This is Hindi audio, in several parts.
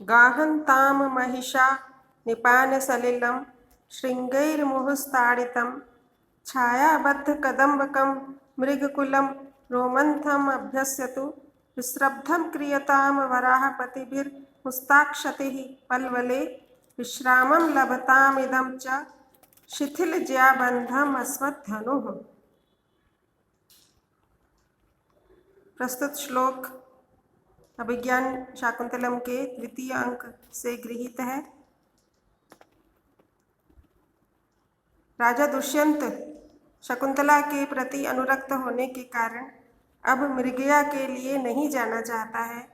गाहन्ताम महिषा निपानसलिलं श्रृङ्गैर्मुहुस्ताडितं छायाबद्धकदम्बकं मृगकुलं रोमन्थम् अभ्यस्यतु विस्रब्धं क्रियतां वराहपतिभिर्मुस्ताक्षतिः पल्वले विश्रामं लभतामिदं च शिथिलज्याबन्धम् अस्मद्धनुः। प्रस्तुत श्लोक अभिज्ञान शाकुंतलम के द्वितीय अंक से गृहीत है। राजा दुष्यंत शकुंतला के प्रति अनुरक्त होने के कारण अब मृगया के लिए नहीं जाना चाहता है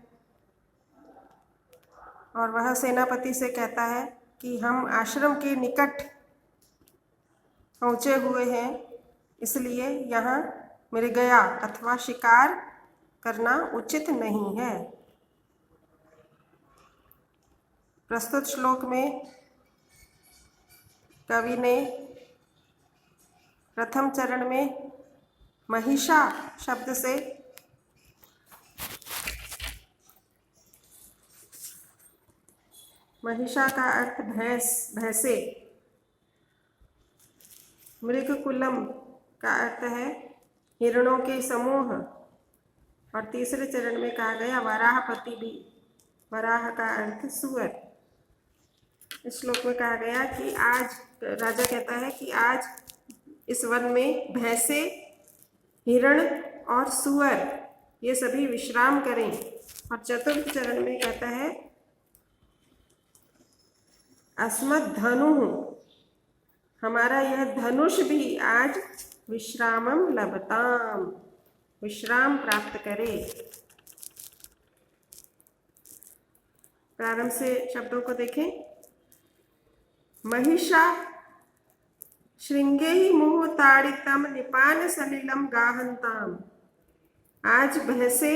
और वह सेनापति से कहता है कि हम आश्रम के निकट पहुँचे हुए हैं, इसलिए यहाँ मृगया अथवा शिकार करना उचित नहीं है। प्रस्तुत श्लोक में कवि ने प्रथम चरण में महिषा शब्द से महिषा का अर्थ भैंस, भैंसे, मृगकुलम का अर्थ है हिरणों के समूह और तीसरे चरण में कहा गया वराहपति भी, वराह का अर्थ सुअर। इस श्लोक में कहा गया कि आज राजा कहता है कि आज इस वन में भैंसे, हिरण और सुअर ये सभी विश्राम करें। और चतुर्थ चरण में कहता है अस्मद्धनु, हमारा यह धनुष भी आज विश्रामम लभताम, विश्राम प्राप्त करे। प्रारंभ से शब्दों को देखें। महिषा श्रृंगे मुह ताड़ितम निपान सलिलम गाहन्ताम, आज भैंसे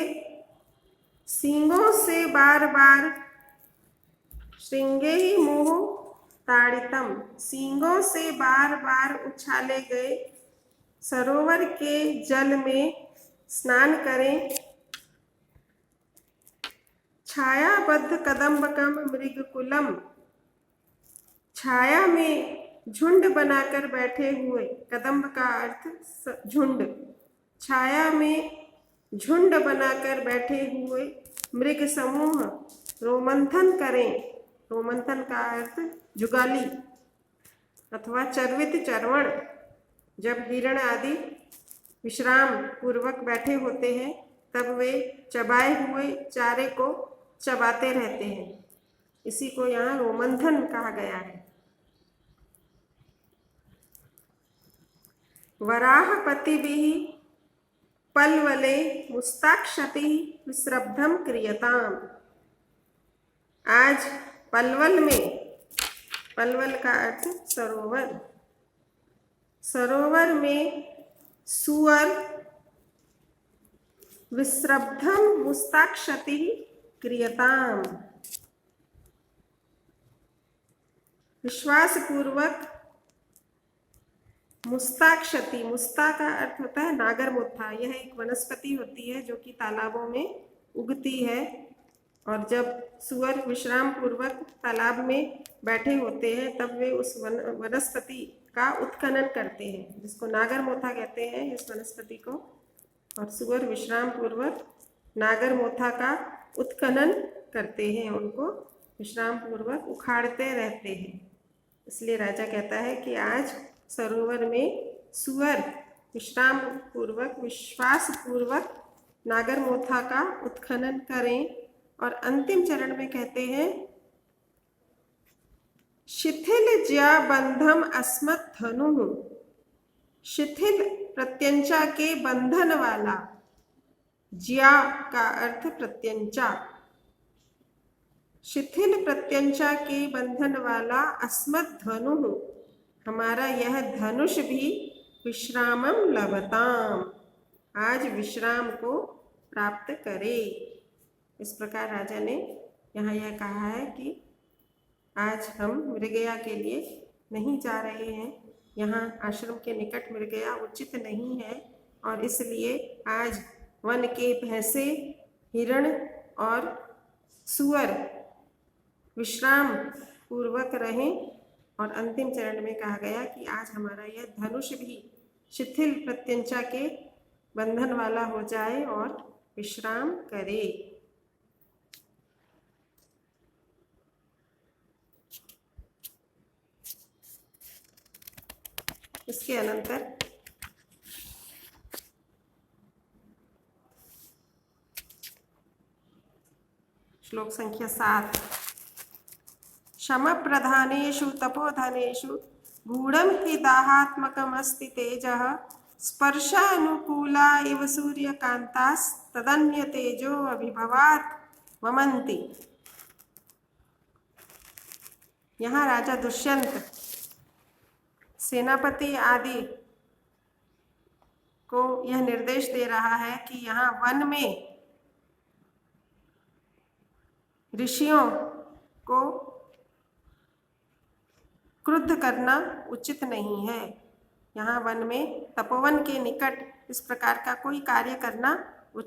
सींगों से बार बार, श्रृंगे मुह ताड़ितम, सींगों से बार बार उछाले गए सरोवर के जल में स्नान करें। छायाबद्ध कदम्बकम मृगकुलम, छाया में झुंड बनाकर बैठे हुए, कदम्ब का अर्थ झुंड, छाया में झुंड बनाकर बैठे हुए मृग समूह रोमंथन करें। रोमंथन का अर्थ जुगाली अथवा चर्वित चरवण। जब हिरण आदि विश्राम पूर्वक बैठे होते हैं तब वे चबाए हुए चारे को चबाते रहते हैं, इसी को यहाँ रोमंथन कहा गया है। वराहपति भी पल्वले मुस्ताक्षति विस्रब्धम क्रियताम, आज पलवल में, पलवल का अर्थ सरोवर, सरोवर में सुअर विस्रब्धम मुस्ताक्षति क्रियताम, विश्वास पूर्वक मुस्ताक्षति, मुस्ता का अर्थ होता है नागरमोथा। यह एक वनस्पति होती है जो कि तालाबों में उगती है और जब सुअर विश्राम पूर्वक तालाब में बैठे होते हैं तब वे उस वनस्पति का उत्खनन करते हैं, जिसको नागरमोथा कहते हैं इस वनस्पति को। और सुअर विश्राम पूर्वक नागरमोथा का उत्खनन करते हैं, उनको विश्राम पूर्वक उखाड़ते रहते हैं। इसलिए राजा कहता है कि आज सरोवर में सुअर विश्राम पूर्वक, विश्वास पूर्वक नागरमोथा का उत्खनन करें। और अंतिम चरण में कहते हैं शिथिल ज्या बंधम अस्मत् धनु, शिथिल प्रत्यंचा के बंधन वाला, ज्या का अर्थ प्रत्यंचा, शिथिल प्रत्यंचा के बंधन वाला अस्मत् धनु, हमारा यह धनुष भी विश्रामम लभताम, आज विश्राम को प्राप्त करे। इस प्रकार राजा ने यहाँ यह कहा है कि आज हम मृगया के लिए नहीं जा रहे हैं, यहाँ आश्रम के निकट मृगया उचित नहीं है और इसलिए आज वन के भैंसे, हिरण और सुअर विश्राम पूर्वक रहें। और अंतिम चरण में कहा गया कि आज हमारा यह धनुष भी शिथिल प्रत्यंचा के बंधन वाला हो जाए और विश्राम करे। इसके अनंतर श्लोक संख्या 7। शम प्रधानेषु तपोधनेषु गूढ़ं हि दाहात्मकमस्ति तेजः स्पर्शानुकूला इव सूर्यकान्तास्तदन्य तेजो अभिभवात् वमन्ति। यहाँ राजा दुष्यंत सेनापति आदि को यह निर्देश दे रहा है कि यहाँ वन में ऋषियों को क्रुद्ध करना उचित नहीं है। यहाँ वन में तपोवन के निकट इस प्रकार का कोई कार्य करना